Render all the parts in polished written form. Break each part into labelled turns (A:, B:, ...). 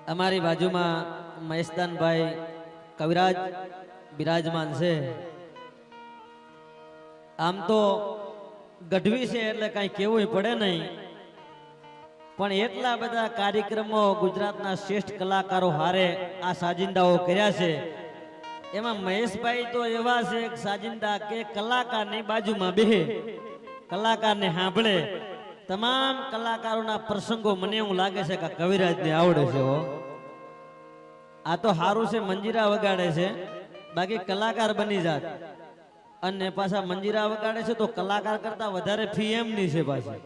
A: અમારી બાજુમાં મહેશદાનભાઈ કવિરાજ બિરાજમાન છે। આમ તો ગઢવી છે એટલે કઈ કહેવું પડે નહીં, પણ એટલા બધા કાર્યક્રમો ગુજરાતના શ્રેષ્ઠ કલાકારો હારે આ સાજિંદાઓ કર્યા છે। એમાં મહેશભાઈ તો એવા છે સાજિંદા કે કલાકારની બાજુમાં બેહે, કલાકારને સાંભળે। તમામ કલાકારોના પ્રસંગો મને એવું લાગે છે કે કવિરાજને આવડે છે હો। આ તો હારું છે મંજીરા વગાડે છે, બાકી કલાકાર બની જાત અને પાછા મંજીરા વગાડે છે તો કલાકાર કરતા વધારે ફી એમની છે પાછી।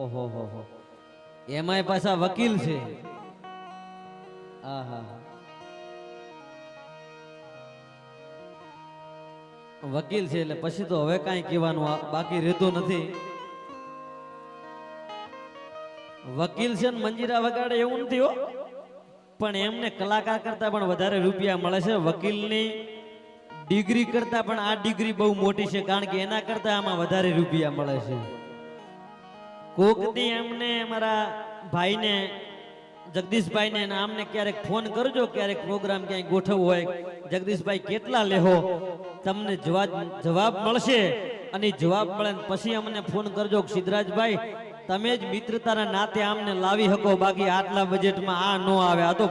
A: ઓહો એમાંય પાછા વકીલ છે। વકીલ છે એટલે પછી તો હવે કઈ કહેવાનું બાકી રહેતું નથી। વકીલ છે ને મંજીરા વગાડે એવું નથી હો, પણ એમને કલાકાર કરતા પણ વધારે રૂપિયા મળે છે। વકીલની ડિગ્રી કરતા પણ આ ડિગ્રી બહુ મોટી છે, કારણ કે એના કરતા આમાં વધારે રૂપિયા મળે છે। કોકદી એમને અમારા ભાઈને જગદીશભાઈને આમને ક્યારેક ફોન કરજો, ક્યારેક પ્રોગ્રામ ક્યાંય ગોઠવવો હોય, જગદીશભાઈ કેટલા લેહો, તમને જવાબ મળશે। અને જવાબ મળે પછી અમને ફોન કરજો સિદ્ધરાજભાઈ તમે જ મિત્રતાના નાતે આમને લાવી શકો, બાકી આટલા બજેટમાં આ ન આવે। આ તો